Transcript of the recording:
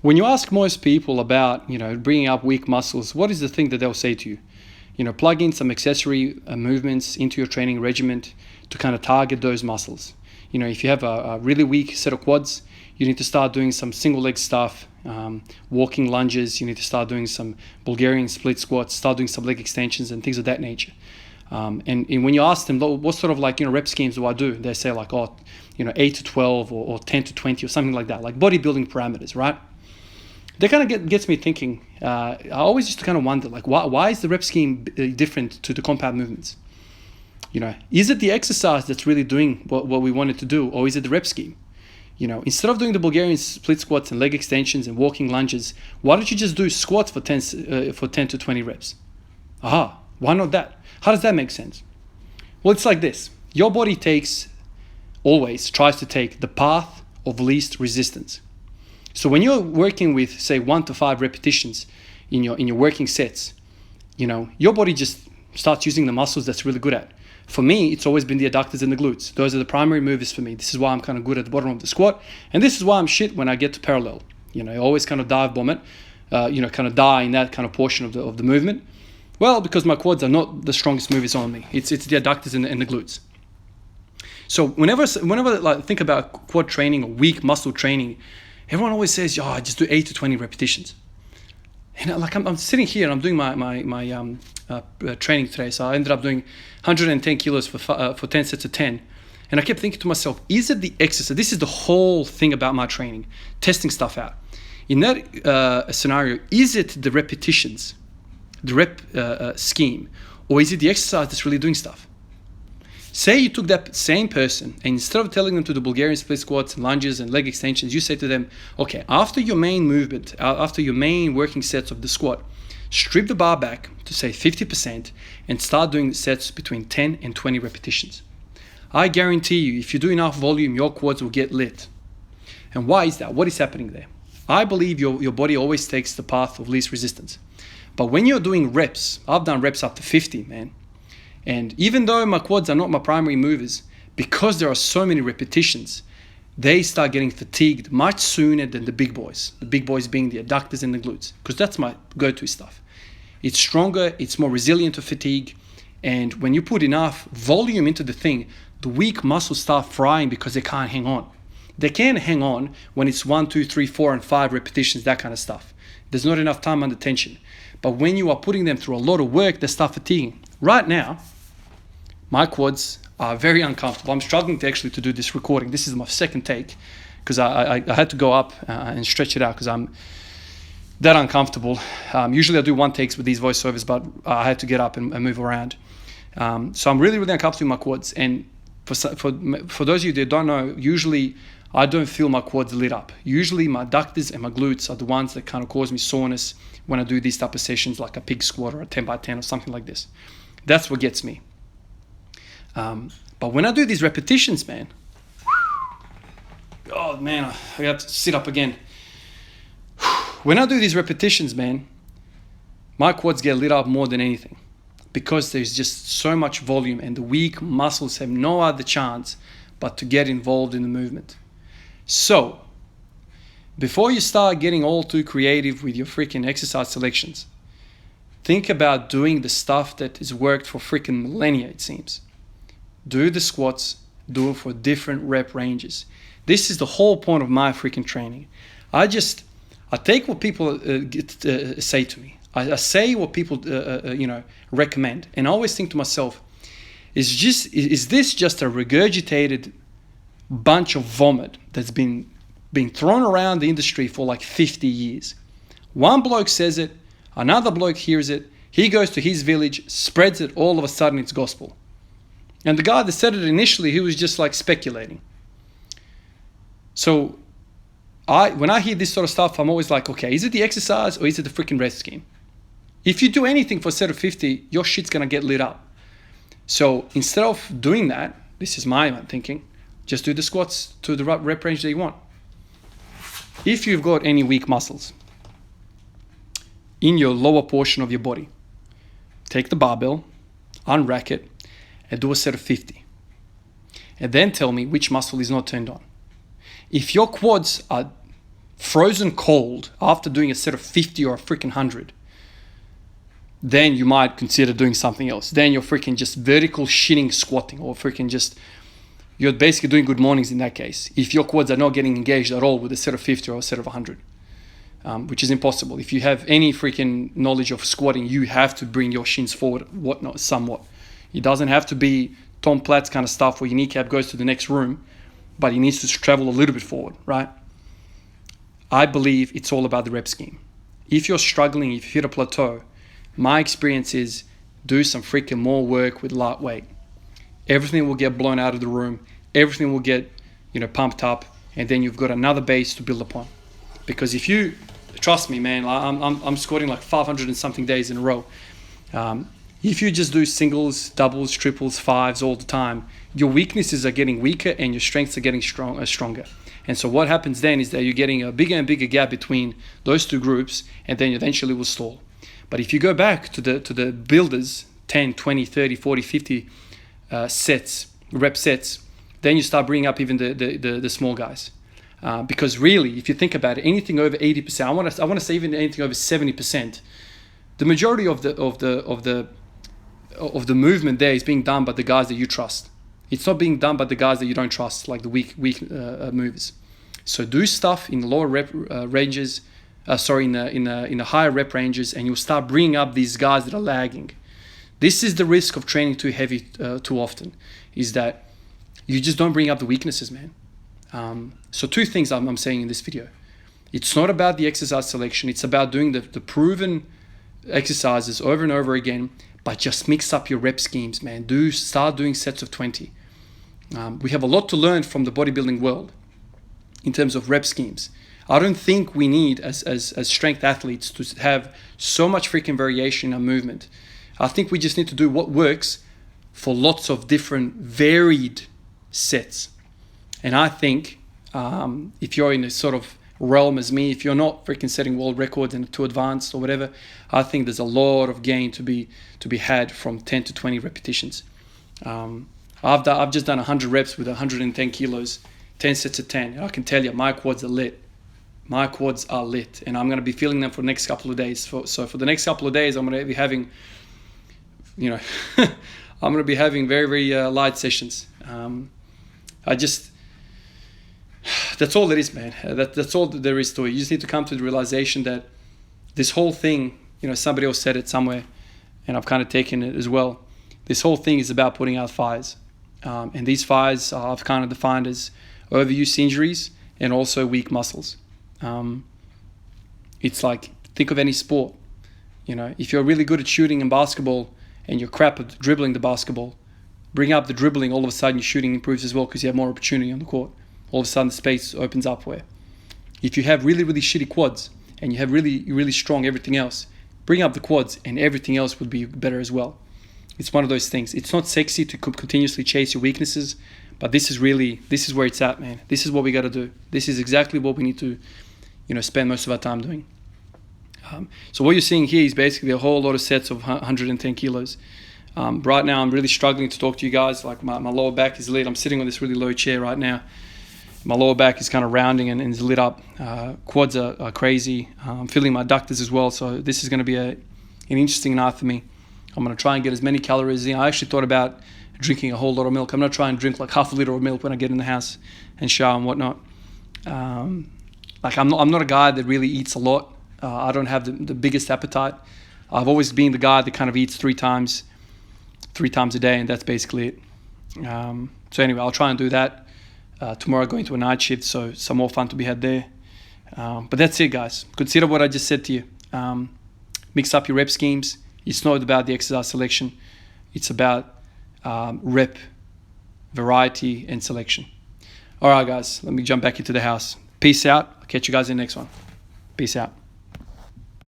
When you ask most people about, bringing up weak muscles, what is the thing that they'll say to you? Plug in some accessory movements into your training regimen to kind of target those muscles. If you have a really weak set of quads, you need to start doing some single leg stuff, walking lunges. You need to start doing some Bulgarian split squats, start doing some leg extensions and things of that nature. And when you ask them, what sort of rep schemes do I do? They say 8 to 12 or 10 to 20 or something like that, like bodybuilding parameters, right? That kind of gets me thinking. I always used to kind of wonder, why is the rep scheme different to the compound movements? Is it the exercise that's really doing what we want it to do, or is it the rep scheme? Instead of doing the Bulgarian split squats and leg extensions and walking lunges, why don't you just do squats for 10 to 20 reps? Aha, why not that? How does that make sense? Well, it's like this. Your body always tries to take the path of least resistance. So when you're working with, say, 1 to 5 repetitions in your working sets, your body just starts using the muscles that's really good at. For me, it's always been the adductors and the glutes. Those are the primary movers for me. This is why I'm kind of good at the bottom of the squat, and this is why I'm shit when I get to parallel. I always kind of dive bomb it, kind of die in that kind of portion of the movement. Well, because my quads are not the strongest movers on me. It's the adductors and the glutes. So whenever I think about quad training or weak muscle training, everyone always says, just do 8 to 20 repetitions. And I'm sitting here and I'm doing my training today. So I ended up doing 110 kilos for 10 sets of 10. And I kept thinking to myself, is it the exercise? This is the whole thing about my training, testing stuff out. In that scenario, is it the repetitions, the rep scheme, or is it the exercise that's really doing stuff? Say you took that same person and instead of telling them to do Bulgarian split squats and lunges and leg extensions, you say to them, okay, after your main movement, after your main working sets of the squat, strip the bar back to say 50% and start doing sets between 10 and 20 repetitions. I guarantee you, if you do enough volume, your quads will get lit. And why is that? What is happening there? I believe your body always takes the path of least resistance. But when you're doing reps, I've done reps up to 50, man. And even though my quads are not my primary movers, because there are so many repetitions, they start getting fatigued much sooner than the big boys. The big boys being the adductors and the glutes, because that's my go-to stuff. It's stronger, it's more resilient to fatigue, and when you put enough volume into the thing, the weak muscles start frying because they can't hang on. They can hang on when it's 1, 2, 3, 4, and 5 repetitions, that kind of stuff. There's not enough time under tension. But when you are putting them through a lot of work, they start fatiguing. Right now, my quads are very uncomfortable. I'm struggling to do this recording. This is my second take because I had to go up and stretch it out because I'm that uncomfortable. Usually I do one takes with these voiceovers, but I had to get up and move around. So I'm really, really uncomfortable with my quads. And for those of you that don't know, usually I don't feel my quads lit up. Usually my adductors and my glutes are the ones that kind of cause me soreness when I do these type of sessions like a pig squat or a 10 by 10 or something like this. That's what gets me. But when I do these repetitions, man, oh man, I got to sit up again. When I do these repetitions, man, my quads get lit up more than anything because there's just so much volume and the weak muscles have no other chance but to get involved in the movement. So, before you start getting all too creative with your freaking exercise selections, think about doing the stuff that has worked for freaking millennia, it seems. Do the squats, do it for different rep ranges. This is the whole point of my freaking training. I take what people say to me. I say what people recommend, and I always think to myself, is this just a regurgitated bunch of vomit that's been thrown around the industry for like 50 years? One bloke says it, another bloke hears it, he goes to his village, spreads it, all of a sudden it's gospel. And the guy that said it initially, he was just like speculating. So when I hear this sort of stuff, I'm always like, okay, is it the exercise or is it the freaking rest scheme? If you do anything for a set of 50, your shit's going to get lit up. So instead of doing that, this is my thinking, just do the squats to the rep range that you want. If you've got any weak muscles in your lower portion of your body, take the barbell, unrack it, and do a set of 50. And then tell me which muscle is not turned on. If your quads are frozen cold after doing a set of 50 or a freaking 100, then you might consider doing something else. Then you're freaking just vertical shitting squatting, or freaking just, you're basically doing good mornings in that case. If your quads are not getting engaged at all with a set of 50 or a set of 100, which is impossible. If you have any freaking knowledge of squatting, you have to bring your shins forward, whatnot, somewhat. It doesn't have to be Tom Platz kind of stuff where your kneecap goes to the next room, but it needs to travel a little bit forward, right? I believe it's all about the rep scheme. If you're struggling, if you hit a plateau, my experience is do some freaking more work with light weight. Everything will get blown out of the room. Everything will get, pumped up, and then you've got another base to build upon. Because if you, trust me, man, I'm squatting like 500 and something days in a row. If you just do singles, doubles, triples, fives all the time, your weaknesses are getting weaker and your strengths are getting stronger. And so what happens then is that you're getting a bigger and bigger gap between those two groups, and then eventually will stall. But if you go back to the builders, 10, 20, 30, 40, 50 rep sets, then you start bringing up even the small guys. Because really, if you think about it, anything over 80%, I want to say even anything over 70%, the majority of the movement there is being done by the guys that you trust. It's not being done by the guys that you don't trust, like the weak movers. So do stuff in the lower rep ranges. In the higher rep ranges, and you'll start bringing up these guys that are lagging. This is the risk of training too heavy too often, is that you just don't bring up the weaknesses, man. So two things I'm saying in this video. It's not about the exercise selection. It's about doing the proven exercises over and over again, but just mix up your rep schemes, man. Start doing sets of 20. We have a lot to learn from the bodybuilding world in terms of rep schemes. I don't think we need, as strength athletes, to have so much freaking variation in our movement. I think we just need to do what works for lots of different varied sets. And I think if you're in a sort of realm as me, if you're not freaking setting world records and too advanced or whatever, I think there's a lot of gain to be had from 10 to 20 repetitions. I've just done 100 reps with 110 kilos, 10 sets of 10. And I can tell you, my quads are lit. My quads are lit, and I'm going to be feeling them for the next couple of days. So for the next couple of days, I'm going to be having, I'm going to be having very, very light sessions. That's all it is, man. That's all there is to it. You just need to come to the realization that this whole thing, somebody else said it somewhere, and I've kind of taken it as well. This whole thing is about putting out fires. And these fires I've kind of defined as overuse injuries and also weak muscles. It's like, think of any sport. If you're really good at shooting in basketball and you're crap at dribbling the basketball, bring up the dribbling, all of a sudden your shooting improves as well because you have more opportunity on the court. All of a sudden the space opens up. Where if you have really, really shitty quads and you have really, really strong everything else, bring up the quads and everything else would be better as well. It's one of those things. It's not sexy to continuously chase your weaknesses, but this is where it's at, man. This is what we got to do. This is exactly what we need to spend most of our time doing. So what you're seeing here is basically a whole lot of sets of 110 kilos. Right now, I'm really struggling to talk to you guys. Like my lower back is lit. I'm sitting on this really low chair right now. My lower back is kind of rounding and is lit up. Quads are crazy. I'm feeling my adductors as well. So this is going to be an interesting night for me. I'm going to try and get as many calories in. I actually thought about drinking a whole lot of milk. I'm going to try and drink like half a liter of milk when I get in the house and shower and whatnot. I'm not a guy that really eats a lot. I don't have the biggest appetite. I've always been the guy that kind of eats three times a day, and that's basically it. So anyway, I'll try and do that. Tomorrow I'm going to a night shift, so some more fun to be had there. But that's it, guys. Consider what I just said to you. Mix up your rep schemes. It's not about the exercise selection. It's about rep, variety, and selection. All right, guys, let me jump back into the house. Peace out. I'll catch you guys in the next one. Peace out.